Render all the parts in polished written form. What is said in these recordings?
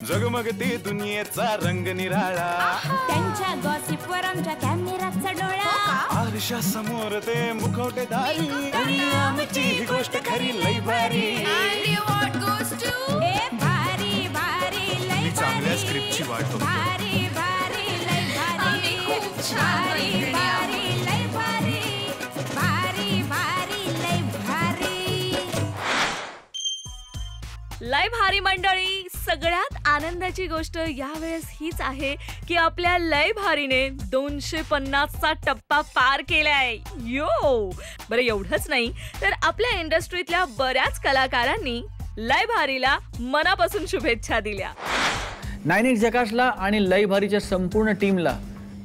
जगमगते दुनियेचा रंग निराळा, त्यांच्या गॉसिपवर आमच्या कॅमेराचा डोळा, आरशा समोर ते मुखवटेदारी, आणि आमची ही गोष्ट खरी लई भारी. ए भारी भारी लई मी चांगल्या स्क्रिप्टची वाट बघतो. भारी भारी लई भारी, भारी भारी लई भारी, भारी भारी लई भारी. लय भारी मंडळी, सगळ्यात आनंदाची गोष्ट यावेळेस हीच आहे की आपल्या लय भारीने 250चा टप्पा पार केलाय. यो बरं, एवढंच नाही तर आपल्या इंडस्ट्रीतल्या बऱ्याच कलाकारांनी लय भारीला मनापासून शुभेच्छा दिल्या. 9X झकासला आणि लय भारीच्या संपूर्ण टीमला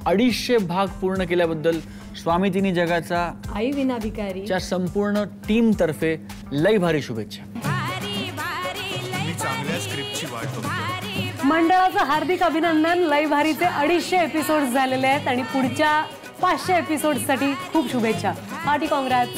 250 भाग पूर्ण केल्याबद्दल स्वामी तिन्ही जगाचा आई विना भिकारी संपूर्ण टीम तर्फे लय भारी शुभेच्छा. मी चांगल्या स्क्रिप्टची वाट बघतो. मंडळाचं हार्दिक अभिनंदन. लय भारीचे 250 एपिसोड झालेले आहेत आणि पुढच्या 500 एपिसोडसाठी खूप शुभेच्छा. पार्टी काँग्रेस.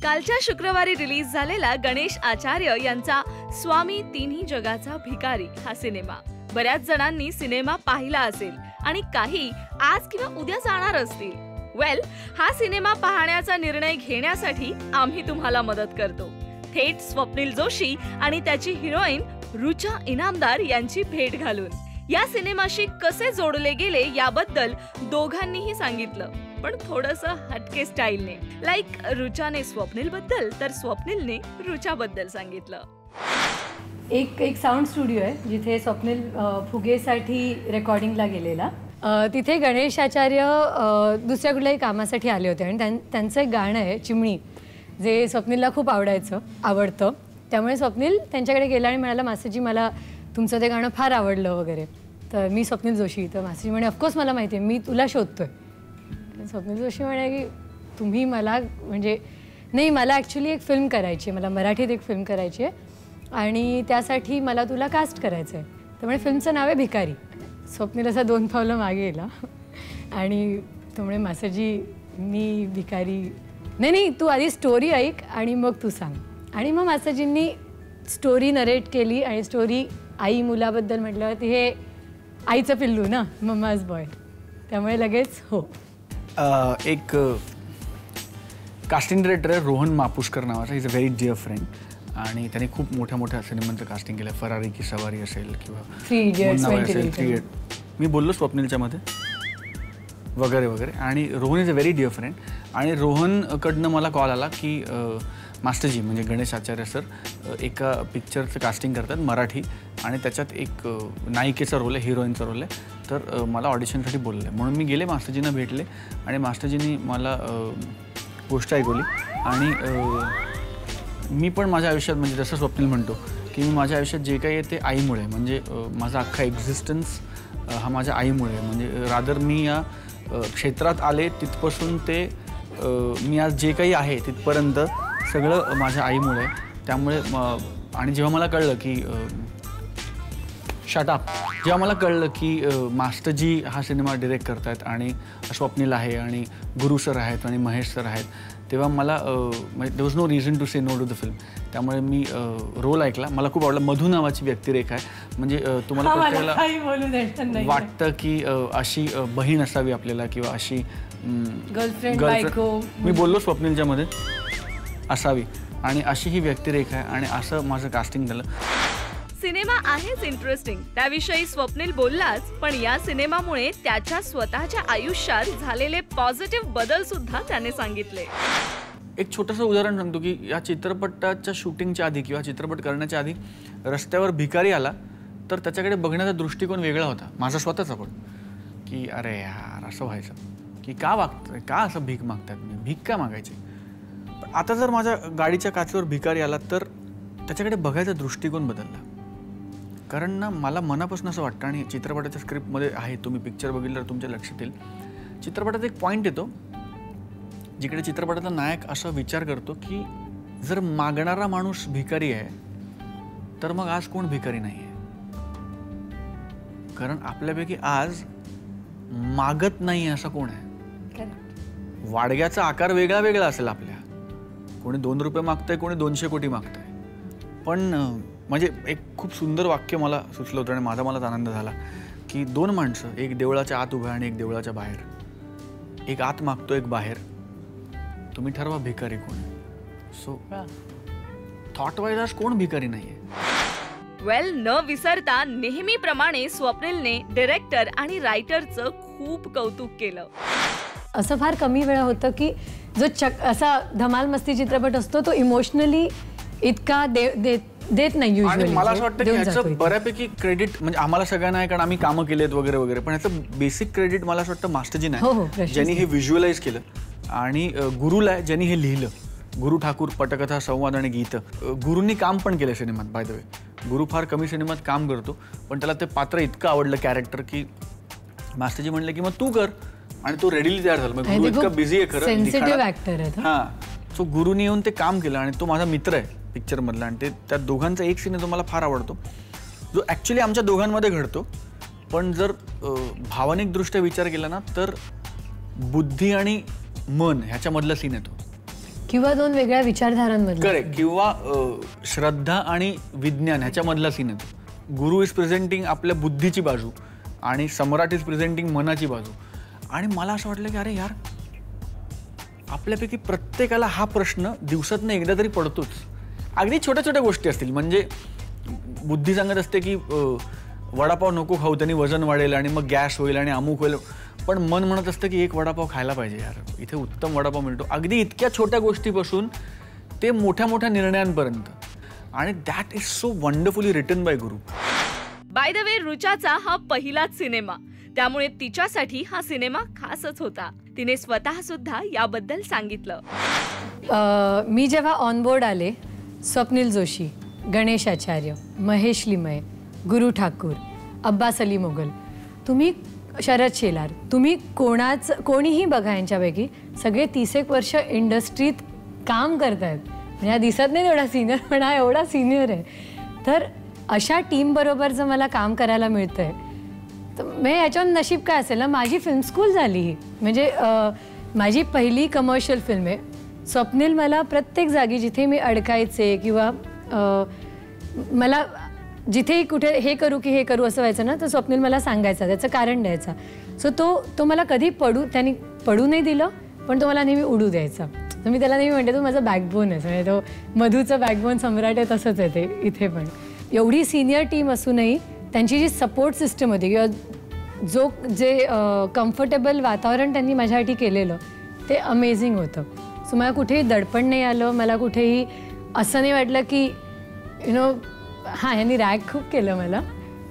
कालच्या शुक्रवारी रिलीज झालेला गणेश आचार्य यांचा स्वामी तिन्ही जगाचा भिकारी हा सिनेमा बऱ्याच जणांनी सिनेमा पाहिला असेल आणि काही आज किंवा उद्या जाणार असतील. वेल, हा सिनेमा पाहण्याचा निर्णय घेण्यासाठी आम्ही तुम्हाला मदत करतो. थेट स्वप्नील जोशी आणि त्याची हिरोईन रुचा इनामदार यांची भेट घालून या सिनेमाशी कसे जोडले गेले याबद्दल दोघांनीही सांगितलं, पण थोडंसं हटके स्टाईलने. लाईक रुचाने स्वप्नील बद्दल तर स्वप्नीलने रुचा बद्दल सांगितलं. एक साऊंड स्टुडिओ आहे जिथे स्वप्नील फुगेसाठी रेकॉर्डिंगला गेलेला. तिथे गणेश आचार्य दुसऱ्या कुठल्याही कामासाठी आले होते आणि त्यांचं एक गाणं आहे चिमणी, जे स्वप्नीलला खूप आवडतं. त्यामुळे स्वप्नील त्यांच्याकडे गेला आणि म्हणाला, मास्टरजी मला तुमचं ते गाणं फार आवडलं वगैरे. तर मी स्वप्नील जोशी, तर मास्टरजी म्हणे ऑफकोर्स मला माहिती आहे, मी तुला शोधतोय. स्वप्नील जोशी म्हणे की तुम्ही मला म्हणजे नाही, मला ॲक्च्युली एक फिल्म करायची आहे, मला मराठीत एक फिल्म करायची आहे आणि त्यासाठी मला तुला कास्ट करायचं आहे. त्यामुळे फिल्मचं नाव आहे भिकारी. स्वप्नील असा 2 पावलं मागे गेला आणि त्यामुळे मास्टरजी मी भिकारी नाही, तू आधी स्टोरी ऐक आणि मग तू सांग. आणि मग मास्टरजींनी स्टोरी नरेट केली आणि स्टोरी आई मुलाबद्दल म्हटल्यावरती हे आईचं पिल्लू ना, मम्माज बॉय, त्यामुळे लगेच हो. एक कास्टिंग डिरेक्टर आहे Rohan Mapuskar is. A a very dear friend आणि त्याने खूप मोठ्या सिनेमांचं कास्टिंग केलं. फरारी की सवारी असेल किंवा 3 Idiots. मी बोललो स्वप्नीलच्या मध्ये वगैरे. आणि Rohan is a very dear friend. आणि रोहनकडनं मला कॉल आला की मास्टरजी म्हणजे गणेश आचार्य सर एका पिक्चरचं कास्टिंग करतात मराठी आणि त्याच्यात एक नायिकेचा रोल आहे, हिरोईनचा रोल आहे, तर मला ऑडिशनसाठी बोललं आहे. म्हणून मी गेले, मास्टरजींना भेटले आणि मास्टरजींनी मला गोष्ट ऐकवली. आणि मी पण माझ्या आयुष्यात म्हणजे जसं स्वप्नील म्हणतो की मी माझ्या आयुष्यात जे काही आहे ते आईमुळे, म्हणजे माझा अख्खा एक्झिस्टन्स हा माझ्या आईमुळे आहे. म्हणजे रादर मी या क्षेत्रात आले तिथपासून ते मी आज जे काही आहे तिथपर्यंत सगळं माझ्या आईमुळे आहे. त्यामुळे आणि जेव्हा मला कळलं की जेव्हा मला कळलं की मास्टरजी हा सिनेमा डिरेक्ट करत आहेत आणि स्वप्नील आहे आणि गुरु सर आहेत आणि महेश सर आहेत, तेव्हा मला there was no reason to say no to the film. त्यामुळे मी रोल ऐकला, मला खूप आवडला. मधू नावाची व्यक्तिरेखा आहे. म्हणजे तुम्हाला प्रत्येकाला वाटतं की अशी बहीण असावी आपल्याला किंवा अशी गर्लफ्रेंड. मी बोललो स्वप्नीलच्या मध्ये असावी आणि अशी ही व्यक्तिरेखा आहे आणि असं माझं कास्टिंग झालं. सिनेमा आहेच इंटरेस्टिंग, त्याविषयी स्वप्नील बोललाच, पण या सिनेमामुळे त्याच्या स्वतःच्या आयुष्यात झालेले पॉझिटिव्ह बदल सुद्धा त्याने सांगितले. एक छोटंसं उदाहरण सांगतो की या चित्रपटाच्या शूटिंगच्या आधी किंवा चित्रपट करण्याच्या आधी रस्त्यावर भिकारी आला तर त्याच्याकडे बघण्याचा दृष्टिकोन वेगळा होता, माझा स्वतःचा पण, की अरे यार असं व्हायचं की का वागतंय, का असं भीक मागतात, मी भीक का मागायची. पण आता जर माझ्या गाडीच्या काचेवर भिकारी आला तर त्याच्याकडे बघायचा दृष्टिकोन बदलला. कारण ना मला मनापासून असं वाटतं आणि चित्रपटाच्या स्क्रिप्टमध्ये आहे, तुम्ही पिक्चर बघितलं तर तुमच्या लक्षात येईल, चित्रपटात एक पॉईंट येतो जिकडे चित्रपटातला नायक असा विचार करतो की जर मागणारा माणूस भिकारी आहे तर मग आज कोण भिकारी नाही आहे. कारण आपल्यापैकी आज मागत नाही असं कोण आहे. वाडग्याचा आकार वेगळा वेगळा असेल आपल्या, कोणी 2 रुपये मागतंय, कोणी 200 कोटी मागतंय, पण म्हणजे एक खूप सुंदर वाक्य मला सुचलं होतं आणि माझा मलाच आनंद झाला की 2 माणसं, एक देवळाच्या आत उभं आणि एक देवळाच्या बाहेर, एक आत मागतो एक बाहेर, तुम्ही ठरवा भिकारी कोण. सो थॉट वाईज आज कोण भिकारी नाहीये. वेल, न विसरता नेहमीप्रमाणे स्वप्नीलने डायरेक्टर आणि रायटरचं खूप कौतुक केलं. असं फार कमी वेळा होतं की जो असा धमाल मस्ती चित्रपट असतो तो इमोशनली इतका देत नाही आणि युजली. मला असं वाटतं की ह्याचं बऱ्यापैकी क्रेडिट म्हणजे आम्हाला सगळ्यांना आहे, कारण आम्ही कामं केलेत वगैरे वगैरे, पण ह्याचं बेसिक क्रेडिट मला असं वाटतं मास्टरजी नाही, ज्यांनी हे व्हिज्युअलाइज केलं, आणि गुरुला आहे ज्यांनी हे लिहिलं. गुरु ठाकूर, पटकथा, संवाद आणि गीत. गुरुंनी काम पण केलं सिनेमात. बाय द वे, गुरु फार कमी सिनेमात काम करतो, पण त्याला ते पात्र इतकं आवडलं कॅरेक्टर की मास्टरजी म्हणले की मग तू कर, आणि तो रेडीली तयार झाला. गुरु इतका बिझी आहे खरं, सेन्सिटिव्ह ऍक्टर आहे. हां, सो गुरुनी येऊन ते काम केलं आणि तो माझा मित्र आहे पिक्चरमधला. आणि ते त्या दोघांचा एक सीन आहे जो मला फार आवडतो, जो ॲक्च्युली आमच्या दोघांमध्ये घडतो, पण जर भावनिकदृष्ट्या विचार केला ना तर बुद्धी आणि मन ह्याच्यामधला सीन येतो, किंवा 2 वेगळ्या विचारधारांमध्ये. करेक्ट, किंवा श्रद्धा आणि विज्ञान ह्याच्यामधला सीन येतो. गुरु इज प्रेझेंटिंग आपल्या बुद्धीची बाजू आणि सम्राट इज प्रेझेंटिंग मनाची बाजू. आणि मला असं वाटलं की अरे यार, आपल्यापैकी प्रत्येकाला हा प्रश्न दिवसातनं एकदा तरी पडतोच. अगदी छोट्या छोट्या गोष्टी असतील, म्हणजे बुद्धी सांगत असते की वडापाव नको खाऊ, त्यांनी वजन वाढेल आणि मग गॅस होईल आणि अमुक होईल, पण मन म्हणत असतं की एक वडापाव खायला पाहिजे यार, इथे उत्तम वडापाव मिळतो. अगदी इतक्या छोट्या गोष्टीपासून ते मोठ्या मोठ्या निर्णयांपर्यंत. आणि that is so wonderfully written by Guru. By the way, रुचाचा हा पहिलाच सिनेमा, त्यामुळे तिच्यासाठी हा सिनेमा खासच होता. तिने स्वतः सुद्धा याबद्दल सांगितलं. मी जेव्हा ऑनबोर्ड आले, स्वप्नील जोशी, गणेश आचार्य, महेश लिमये, गुरु ठाकूर, अब्बास अली मोगल, तुम्ही शरद शेलार, तुम्ही कोणीही बघा यांच्यापैकी सगळे 30 वर्ष इंडस्ट्रीत काम करतायत. म्हणजे दिसत नाही तेवढा सिनियर, पण हा एवढा सिनियर आहे. तर अशा टीमबरोबर जर मला काम करायला मिळतंय तर मी याच्यावर नशीब काय असेल ना. माझी फिल्म स्कूल झाली ही, म्हणजे माझी पहिली कमर्शियल फिल्म आहे. स्वप्नील मला प्रत्येक जागी जिथे मी अडकायचे किंवा मला जिथेही कुठे हे करू की हे करू असं व्हायचं ना, तर स्वप्नील मला सांगायचा, त्याचं कारण द्यायचा. सो तो मला कधी त्यांनी पडू नाही दिलं, पण तो मला नेहमी उडू द्यायचा. तर मी त्याला नेहमी म्हणते तू माझा बॅकबोन आहे. म्हणजे तो मधूचं बॅकबोन सम्राट आहे तसंच आहे ते इथे पण. एवढी सिनियर टीम असूनही त्यांची जी सपोर्ट सिस्टम होती किंवा जे कम्फर्टेबल वातावरण त्यांनी माझ्यासाठी केलेलं ते अमेझिंग होतं. सो मला कुठेही दडपण नाही आलं, मला कुठेही असं नाही वाटलं की हां ह्यांनी रॅग खूप केलं, मला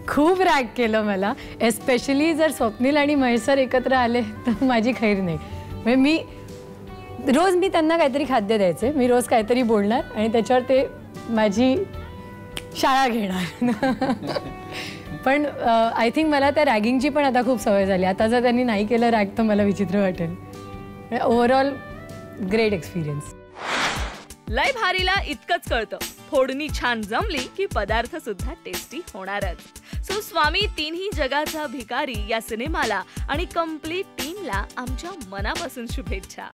खूप रॅग केलं मला. एस्पेशली जर स्वप्नील आणि महेश सर एकत्र आले तर माझी खैर नाही. म्हणजे रोज मी त्यांना काहीतरी खाद्य द्यायचे, मी रोज काहीतरी बोलणार आणि त्याच्यावर ते माझी शाळा घेणार. पण आय थिंक मला त्या रॅगिंगची पण आता खूप सवय झाली. आता जर त्यांनी नाही केलं रॅग तर मला विचित्र वाटेल. Overall great experience. लय भारीला इतकंच कळतं, फोडणी छान जमली की पदार्थ सुद्धा टेस्टी होणारच. सो स्वामी तिन्ही जगाचा भिकारी या सिनेमाला आणि कम्प्लीट टीमला आमच्या मनापासून शुभेच्छा.